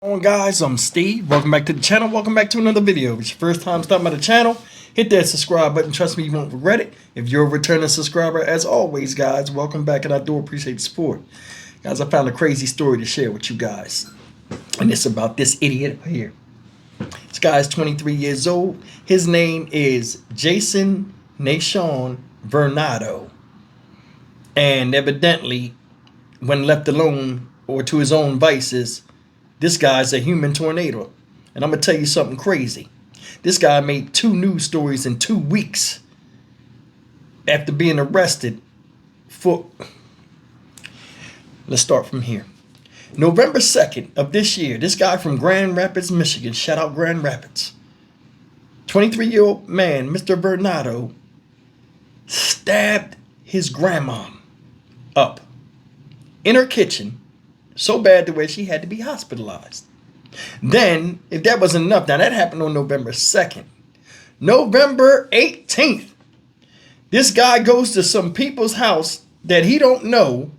On guys, I'm Steve. Welcome back to the channel. Welcome back to another video. If it's your first time stopping by the channel, hit that subscribe button. Trust me, you won't regret it. If you're a returning subscriber, as always, guys, welcome back, and I do appreciate the support. Guys, I found a crazy story to share with you guys, and it's about this idiot here. This guy's 23 years old. His name is Jason Nashon Vernado, and evidently, when left alone or to his own vices, this guy's a human tornado. And I'm going to tell you something crazy. This guy made 2 news stories in 2 weeks after being arrested for... Let's start from here. November 2nd of this year, this guy from Grand Rapids, Michigan, shout out Grand Rapids, 23-year-old man, Mr. Vernado, stabbed his grandma up in her kitchen so bad to where she had to be hospitalized. Then, if that wasn't enough, now that happened on November 2nd. November 18th, this guy goes to some people's house that he don't know,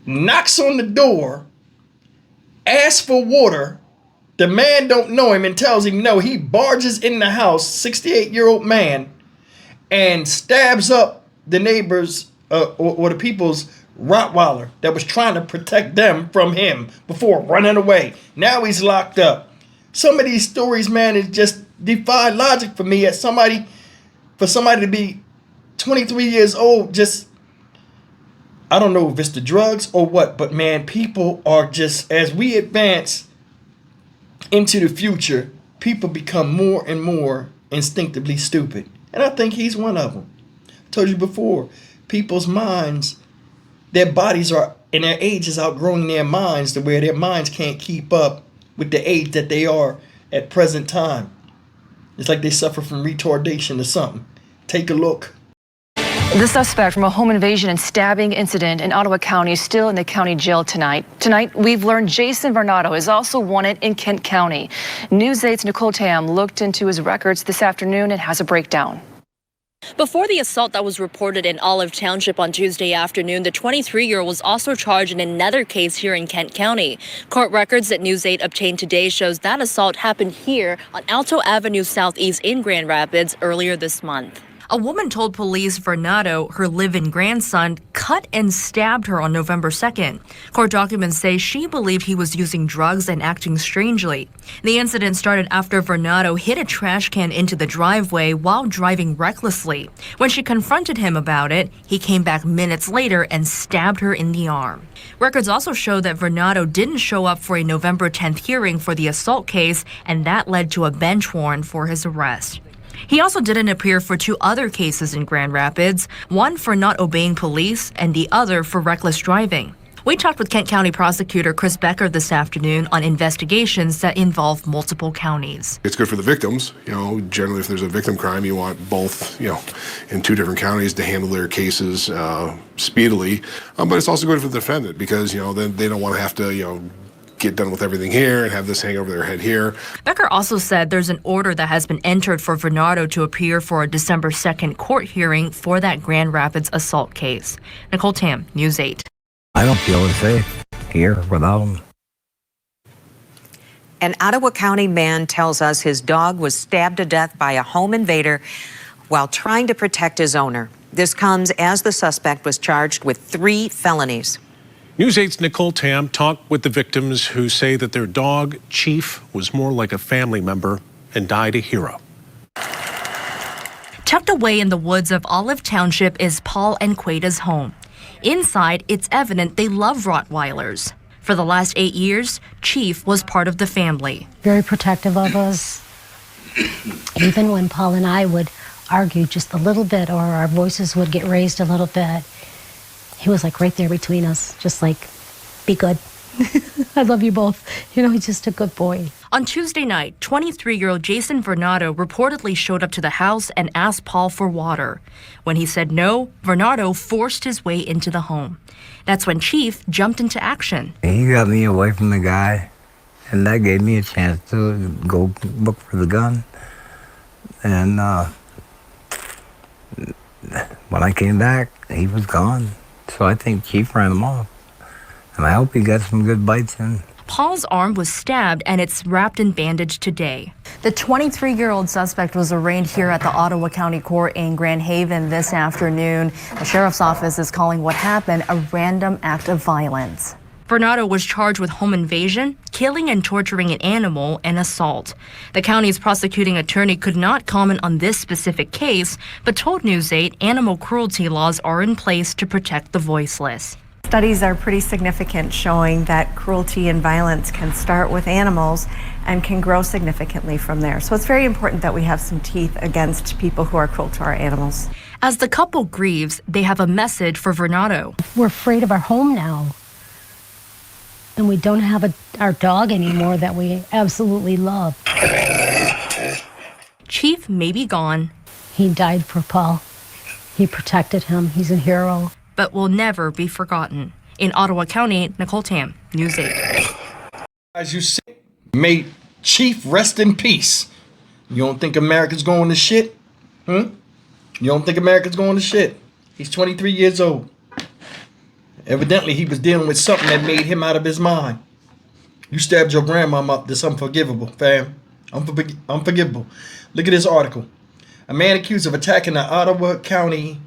knocks on the door, asks for water. The man don't know him and tells him no. He barges in the house, 68-year-old man, and stabs up the neighbors or the people's Rottweiler that was trying to protect them from him before running away. Now he's locked up. Some of these stories, man, it just defy logic for me. For somebody to be 23 years old, just, I don't know if it's the drugs or what, but man, people are just, as we advance into the future, people become more and more instinctively stupid. And I think he's one of them. I told you before, people's minds, their bodies are, and their age is outgrowing their minds to where their minds can't keep up with the age that they are at present time. It's like they suffer from retardation or something. Take a look. The suspect from a home invasion and stabbing incident in Ottawa County is still in the county jail tonight. Tonight, we've learned Jason Vernado is also wanted in Kent County. News 8's Nicole Tam looked into his records this afternoon and has a breakdown. Before the assault that was reported in Olive Township on Tuesday afternoon, the 23-year-old was also charged in another case here in Kent County. Court records that News 8 obtained today shows that assault happened here on Alto Avenue Southeast in Grand Rapids earlier this month. A woman told police Vernado, her live-in grandson, cut and stabbed her on November 2nd. Court documents say she believed he was using drugs and acting strangely. The incident started after Vernado hit a trash can into the driveway while driving recklessly. When she confronted him about it, he came back minutes later and stabbed her in the arm. Records also show that Vernado didn't show up for a November 10th hearing for the assault case, and that led to a bench warrant for his arrest. He also didn't appear for 2 other cases in Grand Rapids, one for not obeying police and the other for reckless driving. We talked with Kent County Prosecutor Chris Becker this afternoon on investigations that involve multiple counties. It's good for the victims. Generally if there's a victim crime, you want both, in 2 different counties to handle their cases speedily. But it's also good for the defendant because, then they don't want to have to, get done with everything here and have this hang over their head here. Becker also said there's an order that has been entered for Vernado to appear for a December 2nd court hearing for that Grand Rapids assault case. Nicole Tam, News 8. I don't feel safe here without him. An Ottawa County man tells us his dog was stabbed to death by a home invader while trying to protect his owner. This comes as the suspect was charged with 3 felonies. News 8's Nicole Tam talked with the victims who say that their dog, Chief, was more like a family member and died a hero. Tucked away in the woods of Olive Township is Paul and Quada's home. Inside, it's evident they love Rottweilers. For the last 8 years, Chief was part of the family. Very protective of us. Even when Paul and I would argue just a little bit or our voices would get raised a little bit, he was like right there between us, just like, be good. I love you both. He's just a good boy. On Tuesday night, 23-year-old Jason Vernado reportedly showed up to the house and asked Paul for water. When he said no, Vernado forced his way into the home. That's when Chief jumped into action. He got me away from the guy, and that gave me a chance to go look for the gun. And when I came back, he was gone. So I think Chief ran him off. And I hope he got some good bites in. Paul's arm was stabbed and it's wrapped in bandage today. The 23-year-old suspect was arraigned here at the Ottawa County Court in Grand Haven this afternoon. The sheriff's office is calling what happened a random act of violence. Bernardo was charged with home invasion, killing and torturing an animal, and assault. The county's prosecuting attorney could not comment on this specific case, but told News 8 animal cruelty laws are in place to protect the voiceless. Studies are pretty significant showing that cruelty and violence can start with animals and can grow significantly from there. So it's very important that we have some teeth against people who are cruel to our animals. As the couple grieves, they have a message for Bernardo. We're afraid of our home now. And we don't have our dog anymore that we absolutely love. Chief may be gone. He died for Paul. He protected him. He's a hero. But will never be forgotten. In Ottawa County, Nicole Tam, News 8. As you see, may Chief rest in peace. You don't think America's going to shit? You don't think America's going to shit? He's 23 years old. Evidently, he was dealing with something that made him out of his mind. You stabbed your grandmama up. This unforgivable, fam. Unforgivable. Look at this article. A man accused of attacking an Ottawa County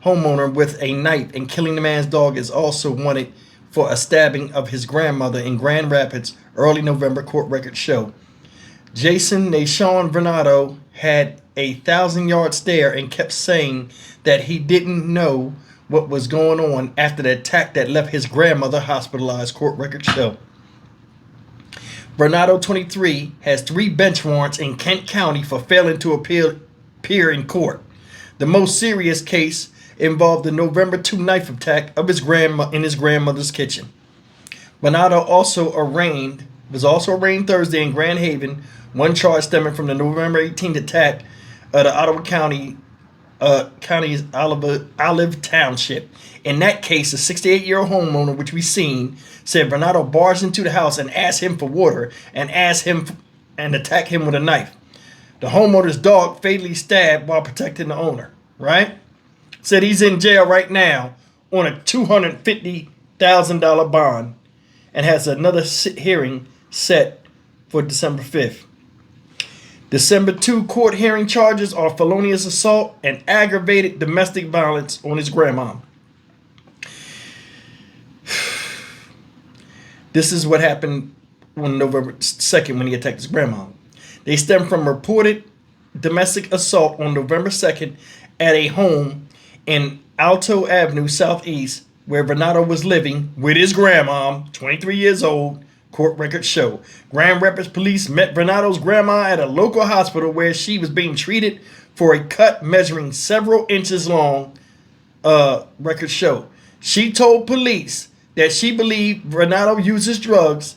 homeowner with a knife and killing the man's dog is also wanted for a stabbing of his grandmother in Grand Rapids, early November, court records show. Jason Nashon Bernardo had a 1,000-yard stare and kept saying that he didn't know what was going on after the attack that left his grandmother hospitalized, court records show. Bernardo, 23, has 3 bench warrants in Kent County for failing to appear in court. The most serious case involved the November 2 knife attack of his grandma in his grandmother's kitchen. Bernardo was also arraigned Thursday in Grand Haven, one charge stemming from the November 18th attack of the Ottawa County's Olive Township. In that case, a 68-year-old homeowner, which we seen, said Bernardo barged into the house and asked him for water and attacked him with a knife. The homeowner's dog fatally stabbed while protecting the owner, right? Said he's in jail right now on a $250,000 bond and has another hearing set for December 5th. December 2 court hearing charges are felonious assault and aggravated domestic violence on his grandma. This is what happened on November 2nd when he attacked his grandma. They stem from reported domestic assault on November 2nd at a home in Alto Avenue Southeast where Bernardo was living with his grandma, 23 years old, court records show. Grand Rapids police met Bernardo's grandma at a local hospital where she was being treated for a cut measuring several inches long, records show. She told police that she believed Bernardo uses drugs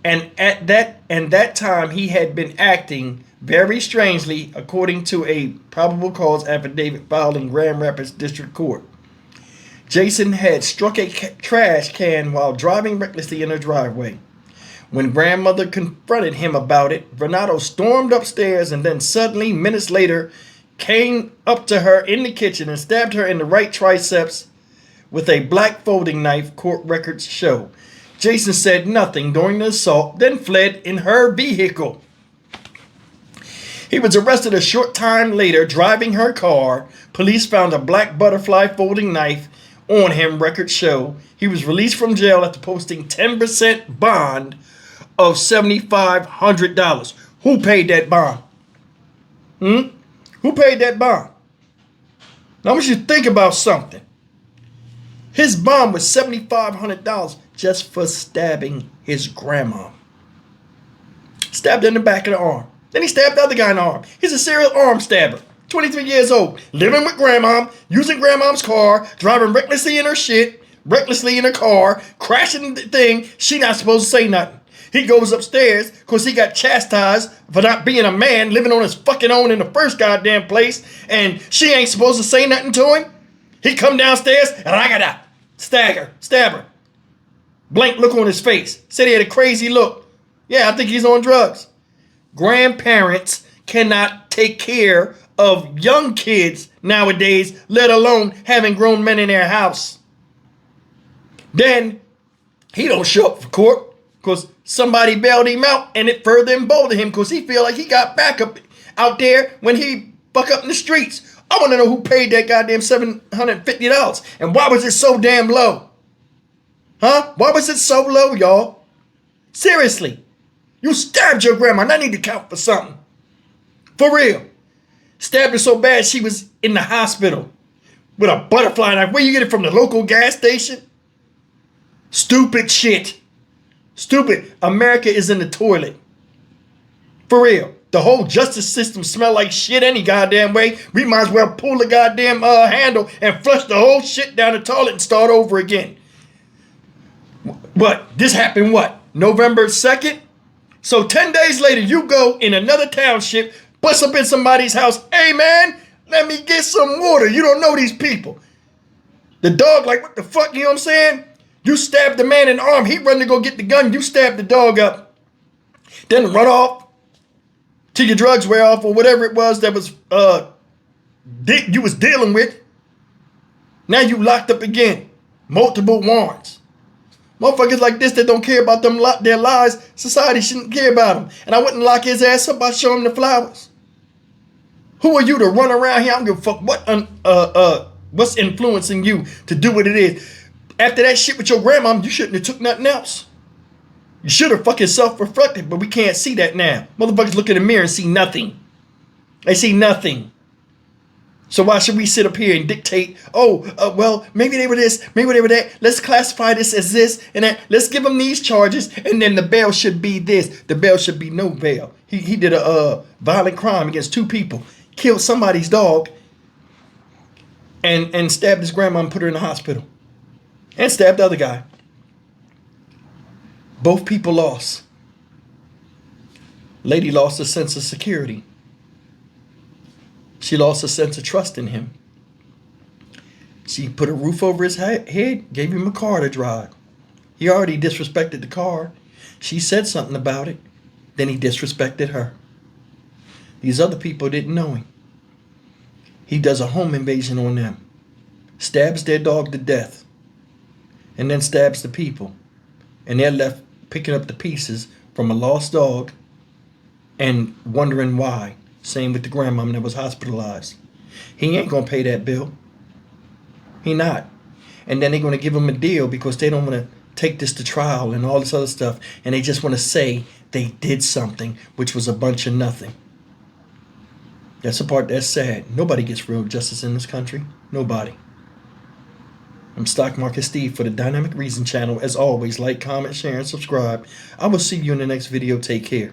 and at that time he had been acting very strangely, according to a probable cause affidavit filed in Grand Rapids District Court. Jason had struck a trash can while driving recklessly in her driveway. When grandmother confronted him about it, Bernardo stormed upstairs and then suddenly, minutes later, came up to her in the kitchen and stabbed her in the right triceps with a black folding knife, court records show. Jason said nothing during the assault, then fled in her vehicle. He was arrested a short time later driving her car. Police found a black butterfly folding knife on him, records show. He was released from jail after posting 10% bond of $7,500. Who paid that bond? Who paid that bond? Now I want you to think about something. His bond was $7,500 just for stabbing his grandma. Stabbed her in the back of the arm. Then he stabbed the other guy in the arm. He's a serial arm stabber. 23 years old. Living with grandma. Using grandma's car. Driving recklessly in her shit. Recklessly in her car. Crashing the thing. She not supposed to say nothing. He goes upstairs because he got chastised for not being a man. Living on his fucking own in the first goddamn place. And she ain't supposed to say nothing to him. He come downstairs and I gotta stab her. Blank look on his face. Said he had a crazy look. Yeah, I think he's on drugs. Grandparents cannot take care of young kids nowadays, let alone having grown men in their house. Then he don't show up for court because Somebody bailed him out, and it further emboldened him because he feel like he got backup out there when he fuck up in the streets. I want to know who paid that goddamn $750 and why was it so damn low? Huh? Why was it so low, y'all? Seriously. You stabbed your grandma and I need to count for something. For real. Stabbed her so bad she was in the hospital with a butterfly knife. Where you get it from, the local gas station? Stupid shit. Stupid. America is in the toilet. For real. The whole justice system smell like shit any goddamn way. We might as well pull the goddamn handle and flush the whole shit down the toilet and start over again. But this happened what? November 2nd? So 10 days later, you go in another township, bust up in somebody's house. Hey man, let me get some water. You don't know these people. The dog like, what the fuck, you know what I'm saying? You stab the man in the arm. He run to go get the gun. You stab the dog up. Then run off till your drugs wear off or whatever it was that was you was dealing with. Now you locked up again. Multiple warrants. Motherfuckers like this that don't care about them their lives, society shouldn't care about them. And I wouldn't lock his ass up by showing him the flowers. Who are you to run around here? I don't give a fuck what's influencing you to do what it is. After that shit with your grandma, you shouldn't have took nothing else. You should have fucking self-reflected, but we can't see that now. Motherfuckers look in the mirror and see nothing. They see nothing. So why should we sit up here and dictate, well, maybe they were this, maybe they were that. Let's classify this as this and that. Let's give them these charges, and then the bail should be this. The bail should be no bail. He did a violent crime against two people, killed somebody's dog, and stabbed his grandma and put her in the hospital. And stabbed the other guy. Both people lost. Lady lost a sense of security. She lost a sense of trust in him. She put a roof over his head, gave him a car to drive. He already disrespected the car. She said something about it. Then he disrespected her. These other people didn't know him. He does a home invasion on them. Stabs their dog to death. And then stabs the people. And they're left picking up the pieces from a lost dog and wondering why. Same with the grandmama that was hospitalized. He ain't gonna pay that bill. He not. And then they're gonna give him a deal because they don't want to take this to trial and all this other stuff. And they just want to say they did something, which was a bunch of nothing. That's the part that's sad. Nobody gets real justice in this country. Nobody. I'm Stock Market Steve for the Dynamic Reason channel. As always, like, comment, share, and subscribe. I will see you in the next video. Take care.